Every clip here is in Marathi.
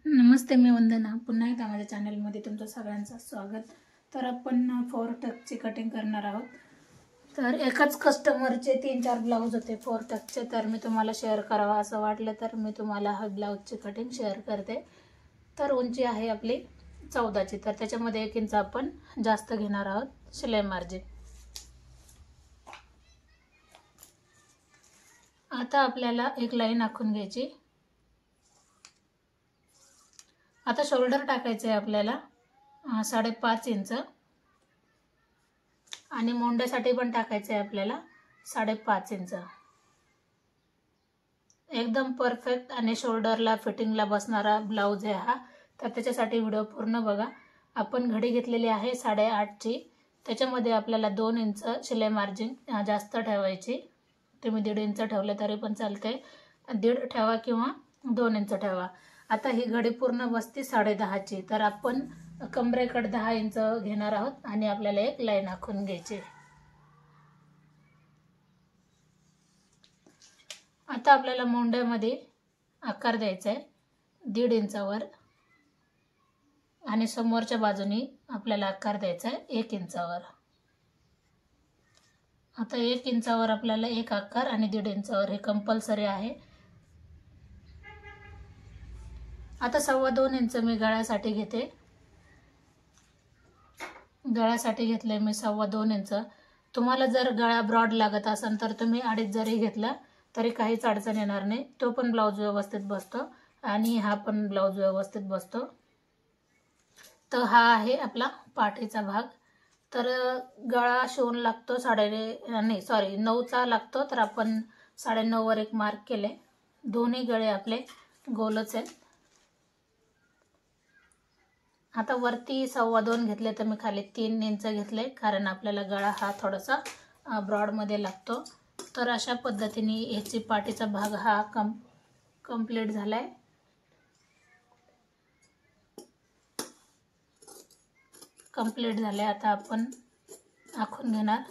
नमस्ते, मी वंदना. पुन्हा एकदा माझ्या चॅनलमध्ये तुमचं सगळ्यांचं स्वागत. तर आपण 4 टक्सची कटिंग करणार आहोत. तर एकाच कस्टमरचे 3-4 ब्लाऊज होते 4 टक्सचे, तर मी तुम्हाला शेअर करावा असं वाटलं तर मी तुम्हाला हा ब्लाऊजची कटिंग शेअर करते. तर उंची आहे आपली 14ची, तर त्याच्यामध्ये 1 इंच आपण जास्त घेणार आहोत शिलाई मार्जिन. आता आपल्याला एक लाईन आखून घ्यायची. आता शोल्डर टाकायचं आहे आपल्याला 5.5 इंच आणि मोंड्यासाठी पण टाकायचं आहे आपल्याला 5.5 इंच. एकदम परफेक्ट आणि शोल्डरला फिटिंगला बसणारा ब्लाऊज आहे हा. तर त्याच्यासाठी व्हिडिओ पूर्ण बघा. आपण घडी घेतलेली आहे 8.5ची, त्याच्यामध्ये आपल्याला 2 इंच शिलाई मार्जिन जास्त ठेवायची. तुम्ही 1.5 इंच ठेवले तरी पण चालते, 1.5 ठेवा किंवा 2 इंच ठेवा. आता ही घडी पूर्ण बसती 10.5ची, तर आपण कमरेकडे 10 इंच घेणार आहोत आणि आपल्याला एक लाईन आखून घ्यायची. आता आपल्याला मोंड्यामध्ये आकार द्यायचा आहे 1.5 इंचावर आणि समोरच्या बाजूने आपल्याला आकार द्यायचा आहे 1 इंचावर. आता 1 इंचावर आपल्याला एक आकार आणि 1.5 इंचावर हे कंपल्सरी आहे. आता 2.25 इंच मी गळ्यासाठी घेते. गळ्यासाठी घेतले मी 2.25 इंच. तुम्हाला जर गळा ब्रॉड लागत असेल तर तुम्ही 2.5 जरी घेतला तरी काहीच अडचण येणार नाही. तो पण ब्लाऊज व्यवस्थित बसतो आणि हा पण ब्लाऊज व्यवस्थित बसतो. तर हा आहे आपला पाठीचा भाग. तर गळा शिवून लागतो 9चा लागतो, तर आपण 9.5 वर एक मार्क केले. दोन्ही गळे आपले गोलच आहेत. आता वरती 2.25 घेतले तर मी खाली 3 इंच घेतले, कारण आपल्याला गळा हा थोडासा ब्रॉडमध्ये लागतो. तर अशा पद्धतीने याची पाठीचा भाग हा कंप्लीट झालाय. आता आपण आखून घेणार.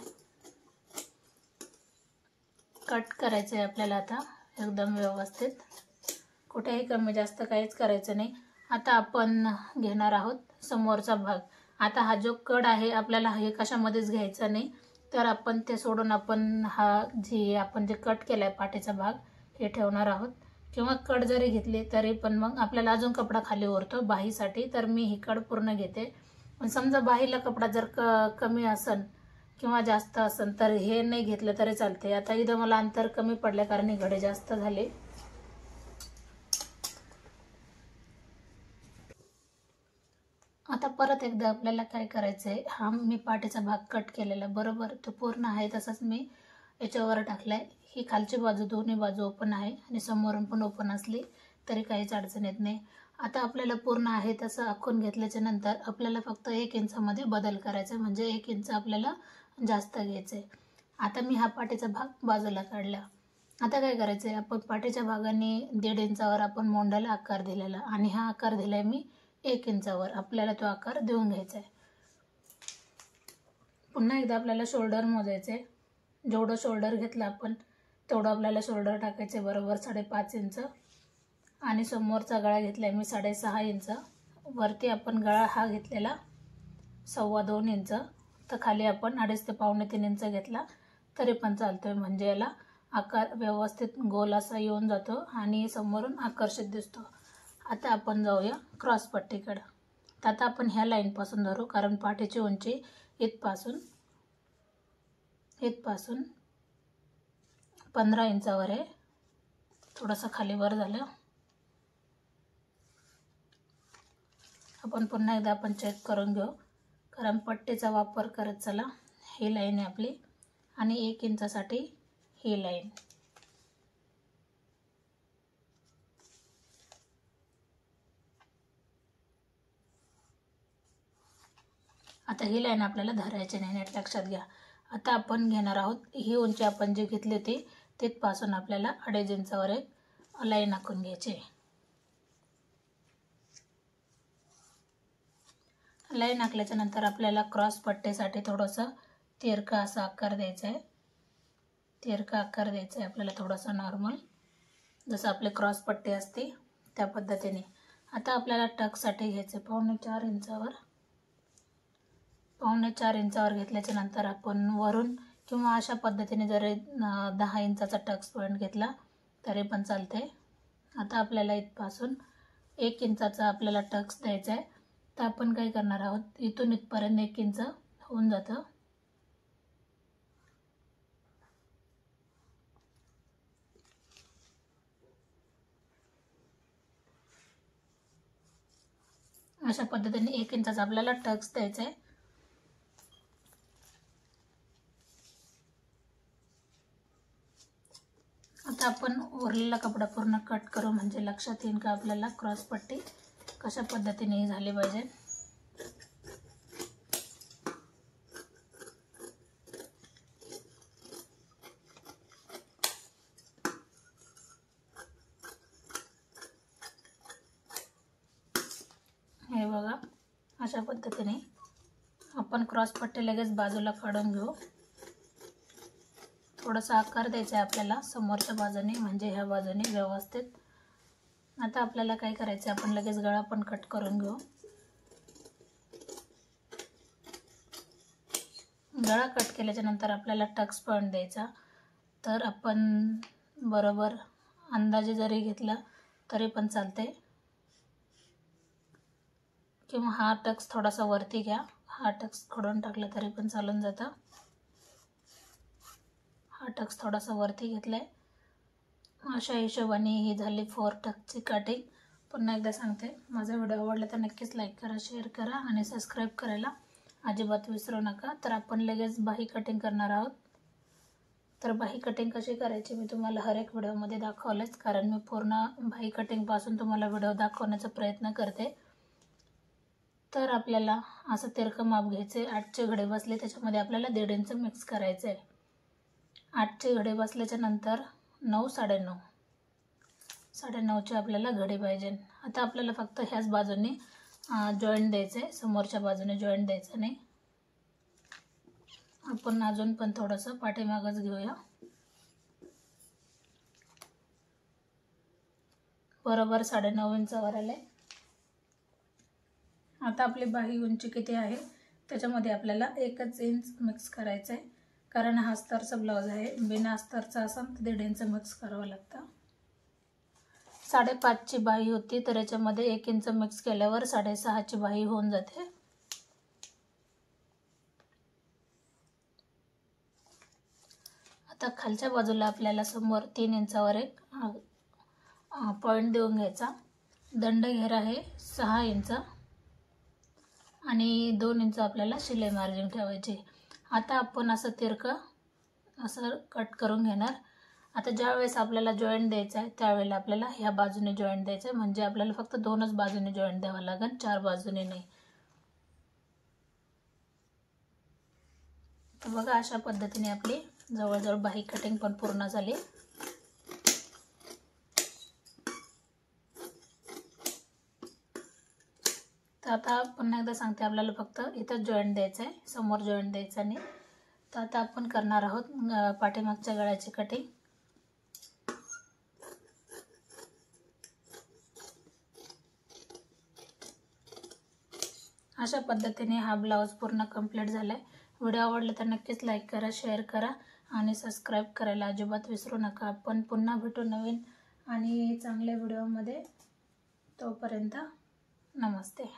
कट करायचं आहे आपल्याला आता एकदम व्यवस्थित, कुठेही कमी जास्त काहीच करायचं नाही. आता आपण घेणार आहोत समोरचा भाग. आता हा जो कड आहे आपल्याला हे कशामध्येच घ्यायचा नाही, तर आपण ते सोडून आपण आपण जे कट केलाय पाठीचा भाग हे ठेवणार आहोत. किंवा कड जरी घेतली तरी पण मग आपल्याला अजून कपडा खाली उरतो बाहीसाठी, तर मी ही कड पूर्ण घेते. पण समजा बाहीला कपडा जर कमी असेल किंवा जास्त असेल तर हे नाही घेतलं तरी चालते. आता इथं मला अंतर कमी पडलं कारण ही घडी जास्त झाली. आता परत एकदा आपल्याला काय करायचं आहे, हा मी पाठीचा भाग कट केलेला बरोबर तो पूर्ण आहे तसाच मी याच्यावर टाकलाय. ही खालची बाजू दोन्ही बाजू ओपन आहे आणि समोरून पण ओपन असली तरी काहीच अडचण येत नाही. आता आपल्याला पूर्ण आहे तसं आखून घेतल्याच्या नंतर आपल्याला फक्त 1 इंचामध्ये बदल करायचा, म्हणजे 1 इंच आपल्याला जास्त घ्यायचं आहे. आता मी हा पाठीचा भाग बाजूला काढला. आता काय करायचं आहे, आपण पाठीच्या भागाने 1.5 इंचावर आपण मोंड्याला आकार दिलेला आणि हा आकार दिलाय मी 1 इंचावर. आपल्याला तो आकार देऊन घ्यायचा आहे. पुन्हा एकदा आपल्याला शोल्डर मोजायचे आहे. जेवढं शोल्डर घेतलं आपण तेवढं आपल्याला शोल्डर टाकायचे बरोबर 5.5 इंच आणि समोरचा गळा घेतलाय मी 6.5 इंच. वरती आपण गळा हा घेतलेला 2.25 इंच, तर खाली आपण 2.5 ते 2.25 इंच घेतला तरी पण चालतोय, म्हणजे याला आकार व्यवस्थित गोल असा येऊन जातो आणि समोरून आकर्षित दिसतो. आता आपण जाऊया क्रॉस पट्टीकडे. आता आपण ह्या लाईनपासून धरू, कारण पाठीची उंची इथपासून 15 इंचावर आहे. थोडंसं खाली वर झालं. आपण पुन्हा एकदा आपण चेक करून घेऊ, कारण पट्टीचा वापर करत चला. ही लाईन आहे आपली आणि 1 इंचासाठी ही लाईन. आता ही लाईन आपल्याला धरायची नाही, नीट लक्षात घ्या. आता आपण घेणार आहोत ही उंची आपण जी घेतली होती तिथपासून आपल्याला 2.5 इंचावर एक लाईन आखून घ्यायची. लाईन आखल्याच्या नंतर आपल्याला क्रॉस पट्टीसाठी थोडंसं तिरका असा आकार द्यायचा आहे. आपल्याला थोडासा नॉर्मल, जसं आपले क्रॉस पट्टी असते त्या पद्धतीने. आता आपल्याला टक्ससाठी घ्यायचे 4.25 इंचावर. 4.25 इंचावर घेतल्याच्या नंतर आपण वरून किंवा अशा पद्धतीने जर 10 इंचाचा टक्स पॉईंट घेतला तरी पण चालते. आता आपल्याला इथपासून 1 इंचाचा आपल्याला टक्स द्यायचा आहे. तर आपण काय करणार आहोत, इथून इथपर्यंत 1 इंच होऊन जातं. अशा पद्धतीने 1 इंचाचा आपल्याला टक्स द्यायचा आहे. आता आपण उरलेला कपडा पूर्ण कट करू, म्हणजे लक्षात येईल का आपल्याला क्रॉस पट्टी कशा पद्धतीने झाली पाहिजे. हे बघा, अशा पद्धतीने आपण क्रॉस पट्टी लगेच बाजूला काढून घेऊ. थोडासा आकार द्यायचा आहे आपल्याला समोरच्या बाजूने, म्हणजे ह्या बाजूने व्यवस्थित. आता आपल्याला काय करायचं आहे, आपण लगेच गळा पण कट करून घेऊ. गळा कट केल्याच्या नंतर आपल्याला टक्स पॉईंट द्यायचा. तर आपण बरोबर अंदाजे जरी घेतला तरी पण चालते, किंवा हा टक्स थोडासा वरती घ्या. हा टक्स खोडून टाकला तरी पण चालून जातं. हा टक्स थोडासा वरती घेतलाय. अशा हिशोबाने ही झाली 4 टक्सची कटिंग. पुन्हा एकदा सांगते, माझा व्हिडिओ आवडला तर नक्कीच लाईक करा, शेअर करा आणि सबस्क्राईब करायला अजिबात विसरू नका. तर आपण लगेच बाही कटिंग करणार आहोत. तर बाही कटिंग कशी करायची मी तुम्हाला हर एक व्हिडिओमध्ये दाखवलेच, कारण मी पूर्ण बाही कटिंगपासून तुम्हाला व्हिडिओ दाखवण्याचा प्रयत्न करते. तर आपल्याला असं तिरकं माप घ्यायचे. 8चे घडे बसले, त्याच्यामध्ये आपल्याला 1.5 इंच मिक्स करायचं आहे. 8चे घडे बसल्याच्या नंतर 9, 9.5, 9.5चे आपल्याला घडे पाहिजे. आता आपल्याला फक्त ह्याच बाजूने जॉईंट द्यायचं आहे, समोरच्या बाजूने जॉईंट द्यायचं नाही. आपण अजून पण थोडंसं पाठीमागच घेऊया. बरोबर 9.5 इंचावर आले. आता आपली बाही उंची किती आहे त्याच्यामध्ये आपल्याला 1 इंच मिक्स करायचं आहे, कारण हा अस्तरचा ब्लाऊज आहे. बिना अस्तरचा असेल तर 1.5 इंच मिक्स करावं लागतं. 5.5ची बाही होती, तर याच्यामध्ये 1 इंच मिक्स केल्यावर 6.5ची बाही होऊन जाते. आता खालच्या बाजूला आपल्याला समोर 3 इंचावर एक पॉईंट देऊन घ्यायचा. दंड घेरा आहे 6 इंच आणि 2 इंच आपल्याला शिलाई मार्जिन ठेवायची. आता आपण असं तिरकं असं कट करून घेणार. आता ज्या वेळेस आपल्याला जॉईंट द्यायचा आहे त्यावेळेला आपल्याला ह्या बाजूने जॉईंट द्यायचा आहे, म्हणजे आपल्याला फक्त 2च बाजूने जॉईंट द्यावा लागेल, 4 बाजूने नाही. तर बघा, अशा पद्धतीने आपली जवळजवळ बाही कटिंग पण पूर्ण झाली. तर आता पुन्हा एकदा सांगते, आपल्याला फक्त इथं जॉईंट द्यायचं आहे, समोर जॉईंट द्यायचा नाही. तर आता आपण करणार आहोत पाठीमागच्या गळ्याची कटिंग. अशा पद्धतीने हा ब्लाऊज पूर्ण कंप्लीट झालाय. व्हिडिओ आवडला तर नक्कीच लाईक करा, शेअर करा आणि सबस्क्राईब करायला अजिबात विसरू नका. आपण पुन्हा भेटू नवीन आणि चांगल्या व्हिडिओमध्ये. तोपर्यंत नमस्ते.